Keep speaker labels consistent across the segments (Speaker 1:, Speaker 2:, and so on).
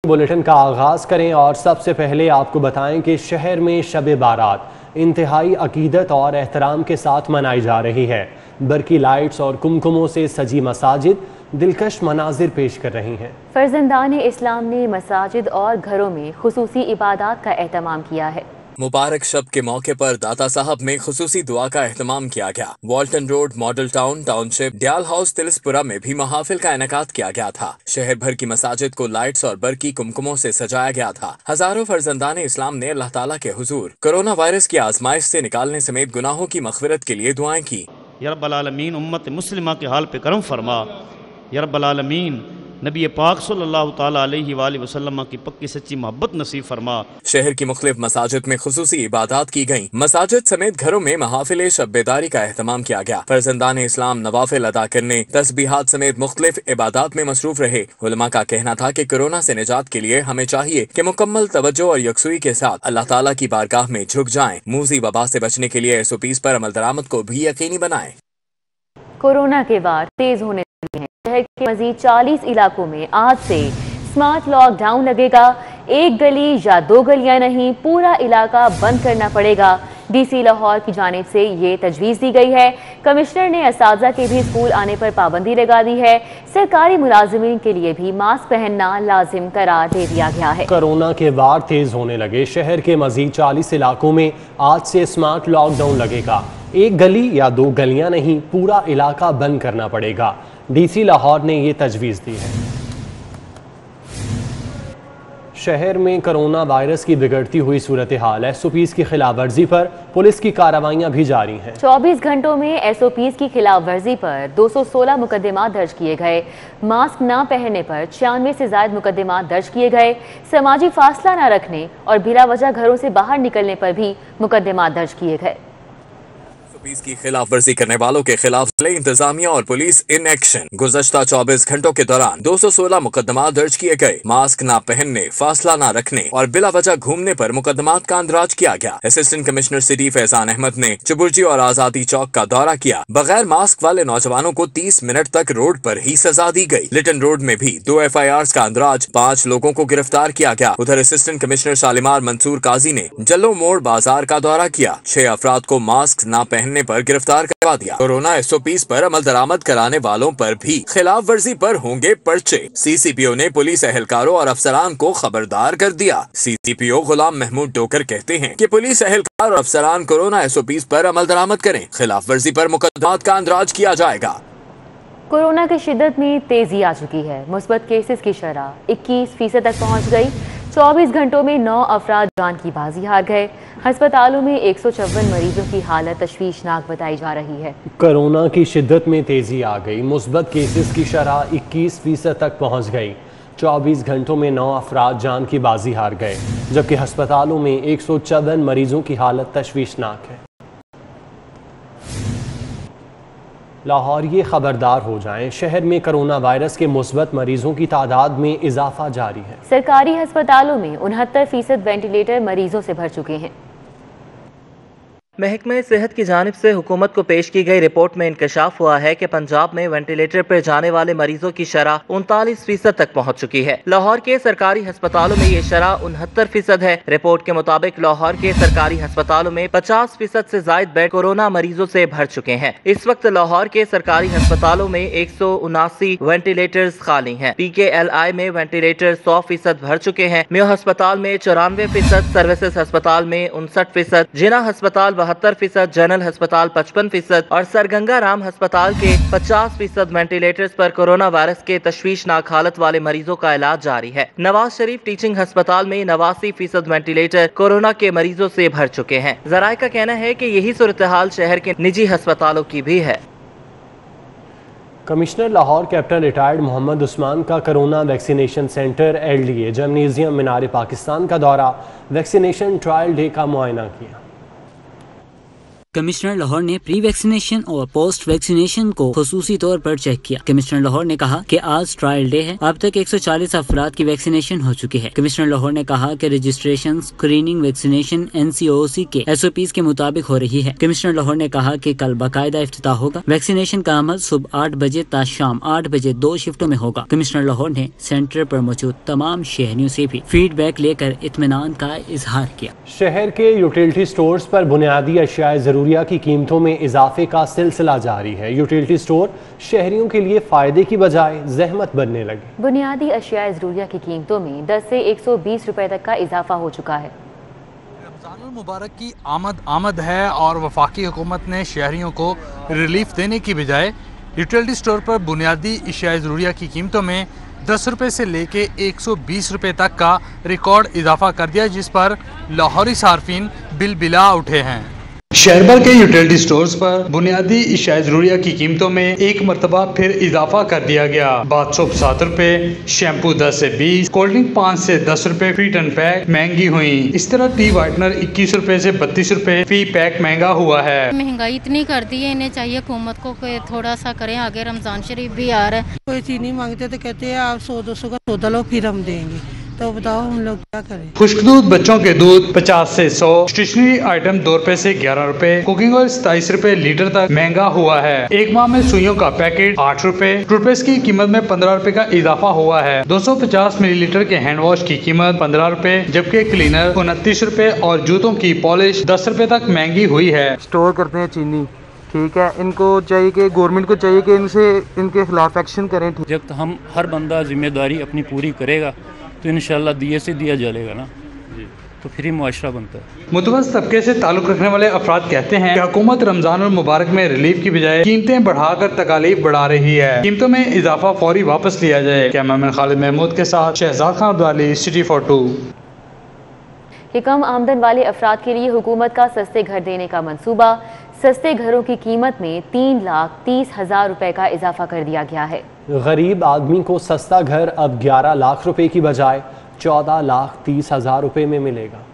Speaker 1: Bulletin का आगाज करें और सबसे पहले आपको बताएं कि शहर में शब बारात इंतहाई अकीदत और एहतराम के साथ मनाई जा रही है। बरकी लाइट्स और कुमकुमों से सजी मसाजिद दिलकश मनाजिर पेश कर रही हैं।
Speaker 2: फर्जंदान इस्लाम ने मसाजिद और घरों में खुसूसी इबादत का एहतमाम किया है।
Speaker 3: मुबारक शब के मौके पर दाता साहब में खुसूसी दुआ का एहतमाम किया गया। Walton Road, Model Town, Township, Dyal House, तिलिसपुरा में भी महाफिल का इनेकाद किया गया था। शहर भर की मसाजिद को लाइट्स और बरकी कुमकुमों से सजाया गया था। हजारों फर्जंदान इस्लाम ने अल्लाह ताला के हुजूर कोरोना वायरस की आजमाइश से निकालने समेत गुनाहों की मग़फ़िरत के लिए दुआएं की।
Speaker 4: या रब्बल आलमीन उम्मत मुस्लिमा के हाल पे करम फरमा। या रब्बल आलमीन नबी पाक सल्लल्लाहु ताला अलैहि वसल्लम की पक्की सच्ची मोहब्बत नसीब फरमा।
Speaker 3: शहर की मुख्तलिफ मसाजिद में खुसूसी इबादत की गयी। मसाजिद समेत घरों में महाफिल शब बेदारी का एहतमाम किया गया। फर्जंदान इस्लाम नवाफिल अदा करने, तस्बीहात समेत मुख्तलिफ इबादत में मसरूफ रहे। उलमा का कहना था कि कोरोना से निजात के लिए हमें चाहिए कि मुकम्मल तवज्जो और यकसुई के साथ अल्लाह ताला की बारगाह में झुक जाएं। मूजी वबा से बचने के लिए SOPs पर अमल दरामद को भी यकीनी बनाएं।
Speaker 2: कोरोना के वार तेज होने लगे हैं। शहर के मजीद 40 इलाकों में आज से स्मार्ट लॉकडाउन लगेगा। एक गली या दो गलियां नहीं, पूरा इलाका बंद करना पड़ेगा। DC लाहौर की जानिब से ये तजवीज़ दी गई है। कमिश्नर ने असातिज़ा के भी स्कूल आने पर पाबंदी लगा दी है। सरकारी मुलाजिमीन के लिए भी मास्क पहनना लाजिम करार दे दिया गया है।
Speaker 1: कोरोना के वार तेज होने लगे। शहर के मजीद 40 इलाकों में आज से स्मार्ट लॉकडाउन लगेगा। एक गली या दो गलियां नहीं, पूरा इलाका बंद करना पड़ेगा। DC लाहौर ने ये तजवीज़ दी है। शहर में कोरोना वायरस की बिगड़ती हुई सूरत हाल है। SOPs की खिलाफ वर्जी पर पुलिस की कार्रवाइयां भी जारी हैं।
Speaker 2: 24 घंटों में SOPs की खिलाफ वर्जी पर 216 मुकदमा दर्ज किए गए। मास्क न पहनने पर 96 से ज्यादा मुकदमा दर्ज किए गए। समाजी फासला न रखने और बिला वजह घरों से बाहर निकलने पर भी मुकदमा दर्ज किए गए।
Speaker 3: SOPs की खिलाफ वर्जी करने वालों के खिलाफ जिले इंतजामिया और पुलिस इन एक्शन। गुज़श्ता 24 घंटों के दौरान 216 मुकदमा दर्ज किए गए। मास्क न पहनने, फासला न रखने और बिला वजह घूमने पर मुकदमात का अंदराज किया गया। Assistant commissioner city Faizan Ahmed ने चुबुर्जी और आजादी चौक का दौरा किया। बगैर मास्क वाले नौजवानों को 30 मिनट तक रोड पर ही सजा दी गई। लिटन रोड में भी 2 FIRs का अंदराज, 5 लोगों को गिरफ्तार किया गया। उधर असिस्टेंट कमिश्नर शालीमार मंसूर काजी ने जल्लो मोड़ बाजार का दौरा किया। 6 अफराद को मास्क न पहनने पर गिरफ्तार करवा दिया। कोरोना SOPs पर अमल दरामद कराने वालों पर भी खिलाफ वर्जी पर होंगे पर्चे। CCPO ने पुलिस एहलकारों और अफसरान को खबरदार कर दिया। CCPO गुलाम महमूद डोकर कहते हैं कि पुलिस एहलकार और अफसरान कोरोना SOPs पर अमल दरामद करें। खिलाफ वर्जी पर मुकदमात का अंदराज किया जाएगा।
Speaker 2: कोरोना की शिद्दत में तेजी आ चुकी है। मुस्बत केसेस की शरह 21% तक पहुंच गई। 24 घंटों में 9 अफराद जान की बाजी हार गए। अस्पतालों में 154 मरीजों की हालत तशवीशनाक बताई जा रही है।
Speaker 1: कोरोना की शिद्दत में तेजी आ गई। मुस्बत केसेस की शरह 21% तक पहुंच गई। 24 घंटों में 9 अफराद जान की बाजी हार गए, जबकि अस्पतालों में 154 मरीजों की हालत तशवीशनाक है। लाहौर ये खबरदार हो जाएं, शहर में कोरोना वायरस के मुस्बत मरीजों की तादाद में इजाफा जारी है।
Speaker 2: सरकारी अस्पतालों में 69% वेंटिलेटर मरीजों से भर चुके हैं।
Speaker 5: महकमे सेहत की जानिब से हुकूमत को पेश की गई रिपोर्ट में इंकशाफ हुआ है कि पंजाब में वेंटिलेटर पर जाने वाले मरीजों की शरह 39% तक पहुँच चुकी है। लाहौर के सरकारी अस्पतालों में ये शरह 69% है। रिपोर्ट के मुताबिक लाहौर के सरकारी अस्पतालों में 50% से ज्यादा बेड कोरोना मरीजों से भर चुके हैं। इस वक्त लाहौर के सरकारी अस्पतालों में 179 वेंटिलेटर्स खाली हैं। PKLI में वेंटिलेटर 100% भर चुके हैं। मेयो अस्पताल में 94%, सर्विसेज अस्पताल में 59%, जिना अस्पताल 72%, जनरल अस्पताल 55% और सरगंगा राम अस्पताल के 50% वेंटिलेटर्स पर कोरोना वायरस के तशवीशनाक हालत वाले मरीजों का इलाज जारी है। नवाज शरीफ टीचिंग अस्पताल में 89% वेंटिलेटर कोरोना के मरीजों से भर चुके हैं। जराये का कहना है कि यही सूरत हाल शहर के निजी अस्पतालों की भी है।
Speaker 1: Commissioner Lahore captain retired Mohammad Usman का corona vaccination centre LDA gymnasium Minar Pakistan का दौरा, वैक्सीनेशन ट्रायल डे का मुआयना किया।
Speaker 6: कमिश्नर लाहौर ने प्री वैक्सीनेशन और पोस्ट वैक्सीनेशन को खुसूसी तौर पर चेक किया। कमिश्नर लाहौर ने कहा कि आज ट्रायल डे है, अब तक 140 अफराद की वैक्सीनेशन हो चुकी है। कमिश्नर लाहौर ने कहा कि रजिस्ट्रेशन, स्क्रीनिंग, वैक्सीनेशन NCOC के SOPs के मुताबिक हो रही है। कमिश्नर लाहौर ने कहा कि कल बाकायदा इफ्तिताह होगा। वैक्सीनेशन का अमल सुबह 8 बजे ता शाम 8 बजे 2 शिफ्टों में होगा। कमिश्नर लाहौर ने सेंटर पर मौजूद तमाम शहरियों से भी फीडबैक लेकर इत्मीनान का इजहार किया।
Speaker 1: शहर के यूटिलिटी स्टोर्स पर बुनियादी अशियाए ज़रूरिया की कीमतों में इजाफे का सिलसिला जारी है। यूटिलिटी स्टोर शहरियों के लिए फ़ायदे की बजाय ज़हमत बनने लगे।
Speaker 2: बुनियादी अशियाए ज़रूरिया की कीमतों में 10 से 120 रुपए तक का इजाफा हो चुका है।
Speaker 7: रमज़ानुल मुबारक की आमद है और वफाकी हुकूमत ने शहरियों को रिलीफ देने की बजाय यूटिलिटी स्टोर पर बुनियादी अशियाए ज़रूरिया की कीमतों में 10 रुपये से लेके 120 रुपये तक का रिकॉर्ड इजाफा कर दिया, जिस पर लाहौरी सार्फिन बिलबिला उठे हैं। शहर भर के यूटिलिटी स्टोर्स पर बुनियादी अशियाए ज़रूरिया की कीमतों में एक मरतबा फिर इजाफा कर दिया गया। बाथ सोप 7 रुपए, शैम्पू 10 से 20, कोल्ड ड्रिंक 5 से 10 रुपए फी टन पैक महंगी हुई। इस तरह टी वाइटनर 21 रुपए से 32 रुपए फी पैक महंगा हुआ है।
Speaker 8: महंगाई इतनी कर दी है, इन्हें चाहिए हुकूमत को थोड़ा सा करें। आगे रमजान शरीफ भी आ रहा है,
Speaker 9: कोई चीनी मांगते तो कहते हैं आप 100-200 का सौदा लो फिर हम देंगे, तो बताओ हम लोग क्या करें।
Speaker 7: खुश्क दूध, बच्चों के दूध 50 से 100, स्टेशनरी आइटम 2 रुपए से 11 रुपए, कुकिंग ऑयल 27 रुपए लीटर तक महंगा हुआ है। एक माह में सुइयों का पैकेट 8 रुपए, टूथपेस्ट की कीमत में 15 रुपए का इजाफा हुआ है। 250 मिलीलीटर के हैंड वॉश की कीमत 15 रुपए, जबकि क्लीनर 29 रुपए और जूतों की पॉलिश 10 रुपए तक महंगी हुई है।
Speaker 10: स्टोर करते हैं चीनी, ठीक है, इनको चाहिए कि गवर्नमेंट को चाहिए कि इनके खिलाफ एक्शन करें।
Speaker 11: जब हम हर बंदा जिम्मेदारी अपनी पूरी करेगा तो इंशाल्लाह दिए से दिया जलेगा ना, तो फिर ही मुआशरा बनता है।
Speaker 7: मुतवस्सित तबके से ताल्लुक रखने वाले अफराद कहते हैं कि हुकूमत रमजान और मुबारक में रिलीफ की बजाय कीमतें बढ़ाकर तकालीफ बढ़ा रही है। कीमतों में इजाफा फौरी वापस लिया जाए। कैमरामैन खालिद महमूद के साथ शहजाद खान अब्दाली, सिटी 42।
Speaker 2: कि कम आमदन वाले अफराद के लिए हुकूमत का सस्ते घर देने का मंसूबा। सस्ते घरों की कीमत में 3,30,000 रुपए का इजाफा कर दिया गया है।
Speaker 1: गरीब आदमी को सस्ता घर अब 11 लाख रुपए की बजाय 14,30,000 रुपए में मिलेगा।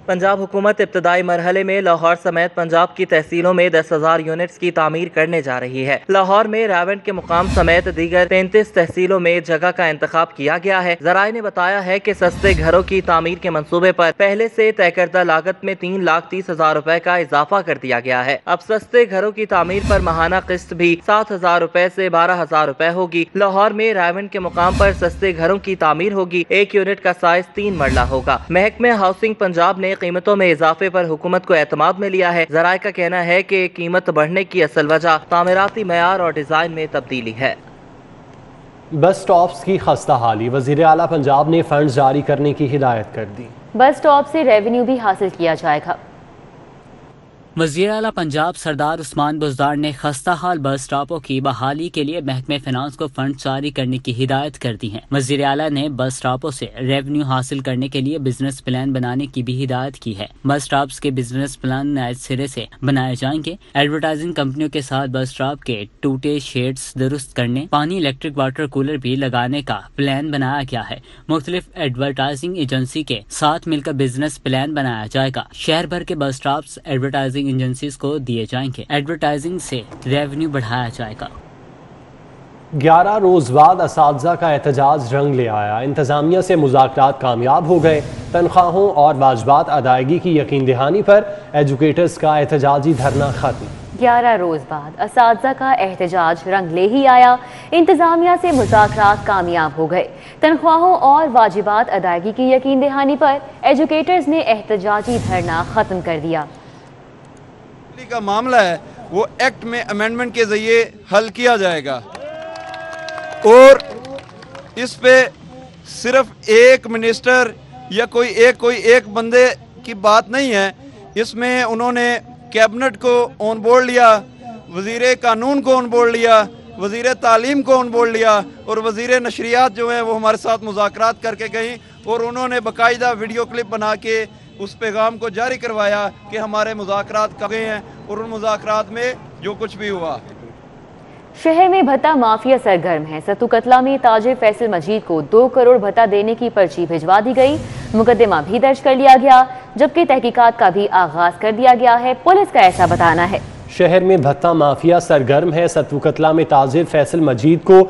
Speaker 5: पंजाब हुकूमत इब्तदाई मरहले में लाहौर समेत पंजाब की तहसीलों में 10,000 यूनिट्स की तामीर करने जा रही है। लाहौर में रावंड के मुकाम समेत दीगर 33 तहसीलों में जगह का इंतखाब किया गया है। ज़राए ने बताया है कि सस्ते घरों की तामीर के मंसूबे पर पहले से तय करदा लागत में 3,30,000 रुपए का इजाफा कर दिया गया है। अब सस्ते घरों की तामीर पर माहाना किस्त भी 7,000 रुपए से 12,000 रुपए होगी। लाहौर में रावंड के मुकाम पर सस्ते घरों की तामीर होगी। एक यूनिट का साइज 3 मरला होगा। महकमे हाउसिंग पंजाब ने कीमतों में इजाफे पर हुकूमत को एतमाद में लिया है। ज़राए का कहना है कि कीमत बढ़ने की असल वजह तामीराती मयार और डिजाइन में तब्दीली है।
Speaker 1: बस स्टॉप्स की खस्ता हाली, वज़ीर आला पंजाब ने फंड जारी करने की हिदायत कर दी।
Speaker 2: बस स्टॉप से रेवेन्यू भी हासिल किया जाएगा।
Speaker 6: वज़ीर आला पंजाब सरदार उस्मान बुज़दार ने खस्ता हाल बस स्टॉपों की बहाली के लिए महकमे फिनांस को फंड जारी करने की हिदायत कर दी है। वज़ीर आला ने बस स्टॉपों से रेवेन्यू हासिल करने के लिए बिजनेस प्लान बनाने की भी हिदायत की है। बस स्टॉप्स के बिजनेस प्लान नए सिरे से बनाए जाएंगे। एडवर्टाइजिंग कंपनियों के साथ बस स्टॉप के टूटे शेड्स दुरुस्त करने, पानी, इलेक्ट्रिक वाटर कूलर भी लगाने का प्लान बनाया गया है। मुख्तलिफ एडवर्टाइजिंग एजेंसी के साथ मिलकर बिजनेस प्लान बनाया जाएगा। शहर भर के बस स्टॉप्स एडवर्टाइजिंग एजेंसीज को दिए जाएंगे। एडवर्टाइजिंग से रेवेन्यू बढ़ाया जाएगा।
Speaker 1: 11 रोज बाद असातिज़ा का एहतजाज रंग ले आया। इंतजामिया से मुज़ाकरात कामयाब हो गए। तनख्वाहों और वाजबात अदायगी की यकीन दहानी पर एजुकेटर्स का एहतजाजी धरना खत्म।
Speaker 2: 11 रोज बाद असातिज़ा का एहतजाज रंग ले ही आया। इंतजामिया से मुज़ाकरात कामयाब हो गए। तनख्वाहों और वाजिबात अदायगी की यकीन दहानी पर एजुकेटर्स ने एहतजाजी धरना खत्म कर दिया।
Speaker 12: का मामला है वो एक्ट में अमेंडमेंट के जरिए हल किया जाएगा और इस पे सिर्फ एक मिनिस्टर या कोई एक बंदे की बात नहीं है। इसमें उन्होंने कैबिनेट को ऑन बोर्ड लिया, वजीर कानून को ऑन बोर्ड लिया, वजीर तालीम को ऑन बोर्ड लिया और वजीर नशरियात जो है वो हमारे साथ मुज़ाकरात करके गई और उन्होंने बाकायदा वीडियो क्लिप बना के उस पैगाम को जारी करवाया कि हमारे मुज़ाकरात कर गए हैं और उन मुज़ाकरात में जो कुछ भी हुआ।
Speaker 2: शहर में भत्ता माफिया सरगर्म है। सत्तू कतला में ताजिर फैसल मजीद को 2 करोड़ भत्ता देने की पर्ची भिजवा दी गई। मुकदमा भी दर्ज कर लिया गया, जबकि तहकीकात का भी आगाज कर दिया गया है। पुलिस का ऐसा बताना है।
Speaker 1: शहर में भत्ता माफिया सरगर्म है। सत्तू कतला में ताजिर फैसल मजीद को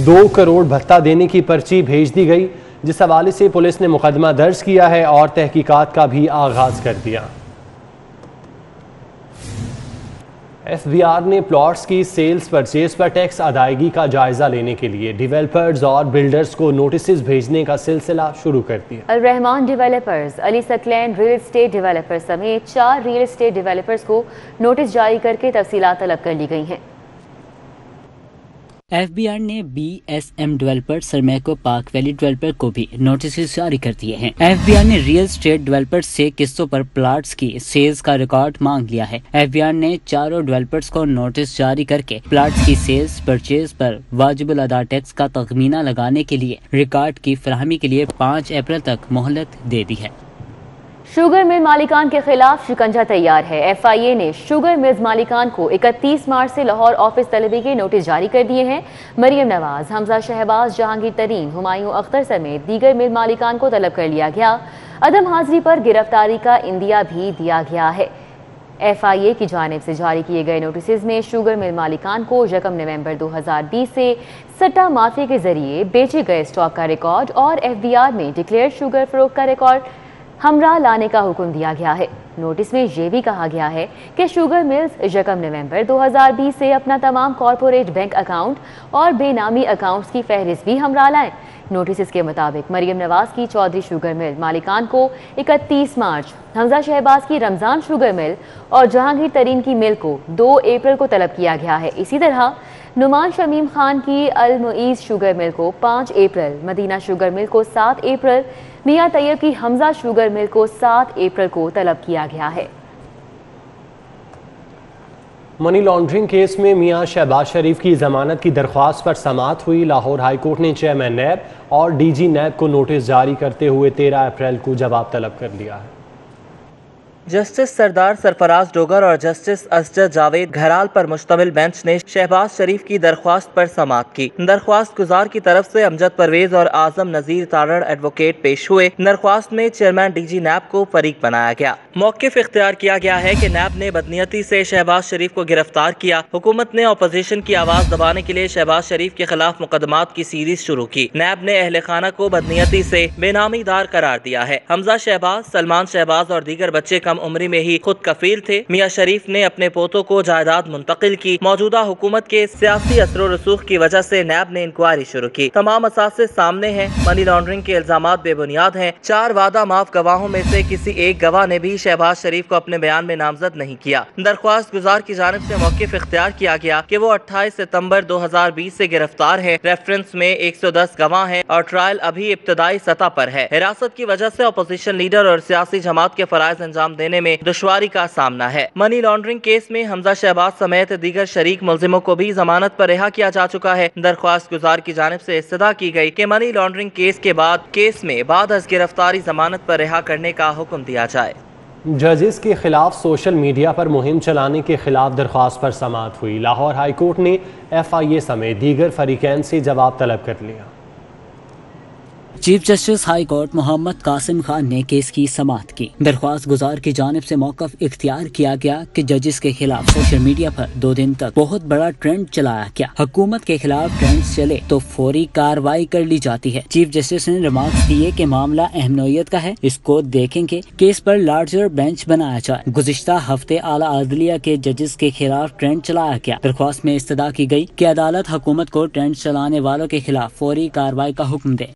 Speaker 1: 2 करोड़ भत्ता देने की पर्ची भेज दी गई, जिस हवाले से पुलिस ने मुकदमा दर्ज किया है और तहकीकात का भी आगाज कर दिया। FBR ने प्लॉट्स की सेल्स परचेज पर टैक्स अदायगी का जायजा लेने के लिए डेवलपर्स और बिल्डर्स को नोटिस भेजने का सिलसिला शुरू कर दिया।
Speaker 2: Al Rahman developers, Ali Saqlain real estate developers समेत 4 रियल एस्टेट डेवलपर्स को नोटिस जारी करके तफसीलात तलब कर ली गई हैं।
Speaker 6: FBR ने BSM डेवलपर, सरमैको पार्क वैली डेवलपर को भी नोटिस जारी कर दिए हैं। FBR ने रियल एस्टेट डेवलपर्स से किस्तों पर प्लाट्स की सेल्स का रिकॉर्ड मांग लिया है। FBR ने चारों डेवलपर्स को नोटिस जारी करके प्लाट्स की सेल्स परचेज पर वाजिबुल अदा टैक्स का तखमीना लगाने के लिए रिकॉर्ड की फराहमी के लिए 5 अप्रैल तक मोहलत दे दी है।
Speaker 2: शुगर मिल मालिकान के खिलाफ शिकंजा तैयार है। FIA ने शुगर मिल्स मालिकान को 31 मार्च से लाहौर ऑफिस तलबी के नोटिस जारी कर दिए हैं। मरियम नवाज, हमजा शहबाज, जहांगीर तरीन, हुमायूं अख्तर समेत दीगर मिल मालिकान को तलब कर लिया गया। अदम हाजिरी पर गिरफ्तारी का इंदिया भी दिया गया है। FIA की जानिब से जारी किए गए नोटिस में शुगर मिल मालिकान को 1 नवंबर 2020 से सट्टा माफिया के जरिए बेचे गए स्टॉक का रिकॉर्ड और FBR में डिक्लेयर शुगर फरोख्त का रिकॉर्ड हमरा लाने का हुक्म दिया गया है। नोटिस में ये भी कहा गया है कि शुगर मिल्स 1 नवंबर 2020 से अपना तमाम कॉरपोरेट बैंक अकाउंट और बेनामी अकाउंट्स की फहरिस्त भी हमरा लाएं। नोटिस के मुताबिक मरियम नवाज की चौधरी शुगर मिल मालिकान को 31 मार्च, हमजा शहबाज की रमजान शुगर मिल और जहांगीर तरीन की मिल को 2 अप्रैल को तलब किया गया है। इसी तरह नुमान शमीम खान की अल मुईज शुगर मिल को 5 अप्रैल, मदीना शुगर मिल को 7 अप्रैल, मियां तैयब की हमजा शुगर मिल को 7 अप्रैल को तलब किया गया है।
Speaker 1: मनी लॉन्ड्रिंग केस में मियां शहबाज शरीफ की जमानत की दरख्वास्त पर समाअत हुई। लाहौर हाईकोर्ट ने चेयरमैन नैब और DG नैब को नोटिस जारी करते हुए 13 अप्रैल को जवाब तलब कर लिया है।
Speaker 5: जस्टिस सरदार सरफराज डोगर और जस्टिस असजद जावेद घराल पर मुश्तमिल बेंच ने शहबाज शरीफ की दरख्वास्त पर समाअत की। दरख्वास्त गुजार की तरफ से अमजद परवेज और आजम नजीर तारड़ एडवोकेट पेश हुए। दरख्वास्त में चेयरमैन DG नैब को फरीक बनाया गया। मौक़िफ़ इख्तियार किया गया है कि नैब ने बदनीयती से शहबाज शरीफ को गिरफ्तार किया। हुकूमत ने अपोजिशन की आवाज दबाने के लिए शहबाज शरीफ के खिलाफ मुकदमात की सीरीज शुरू की। नैब ने अहले खाना को बदनीयती से बेनामीदार करार दिया है। हमजा शहबाज, सलमान शहबाज और दीगर बच्चे कम उम्री में ही खुद कफील थे। मियां शरीफ ने अपने पोतों को जायदाद मुंतकिल की। मौजूदा हुकूमत के सियासी असर रसूख की वजह से नैब ने इंक्वायरी शुरू की। तमाम असासे सामने हैं। मनी लॉन्ड्रिंग के इल्जामात बेबुनियाद हैं। 4 वादा माफ गवाहों में से किसी एक गवाह ने भी शहबाज शरीफ को अपने बयान में नामजद नहीं किया। दरख्वास्त गुजार की जानिब से मौक़िफ़ इख्तियार किया गया कि वो 28 सितंबर 2020 से गिरफ्तार है। रेफरेंस में 110 गवाह हैं और ट्रायल अभी इब्तदाई सतह पर है। हिरासत की वजह से अपोजिशन लीडर और सियासी जमात के फराइज अंजाम देने में दुश्वारी का सामना है। मनी लॉन्ड्रिंग केस में हमजा शहबाज समेत दीगर शरीक मुल्जिमों को भी जमानत पर रिहा किया जा चुका है। दरख्वास्त गुजार की जानिब से इस्तदा की गई कि मनी लॉन्ड्रिंग केस के बाद केस में बाद अज गिरफ्तारी जमानत पर रिहा करने का हुक्म दिया जाए।
Speaker 1: जजेस के खिलाफ सोशल मीडिया पर मुहिम चलाने के खिलाफ दरख्वास्त पर समाअत हुई। लाहौर हाईकोर्ट ने FIA समेत दीगर फरीकैन से जवाब तलब कर लिया।
Speaker 6: Chief justice high court Mohammad Qasim Khan ने केस की समाअत की। दरख्वास्त गुजार की जानिब से मौक़िफ़ इख्तियार किया गया कि जजेस के खिलाफ सोशल मीडिया पर 2 दिन तक बहुत बड़ा ट्रेंड चलाया गया। हुकूमत के खिलाफ ट्रेंड चले तो फौरी कार्रवाई कर ली जाती है। चीफ जस्टिस ने रिमार्क्स दिए कि मामला अहम नौइयत का है, इसको देखेंगे। केस पर लार्जर बेंच बनाया जाए। गुज़िश्ता हफ्ते आला अदलिया के जजेस के खिलाफ ट्रेंड चलाया गया। दरख्वास्त में इस्तदा की गई कि अदालत हुकूमत को ट्रेंड चलाने वालों के खिलाफ फौरी कार्रवाई का हुक्म दे।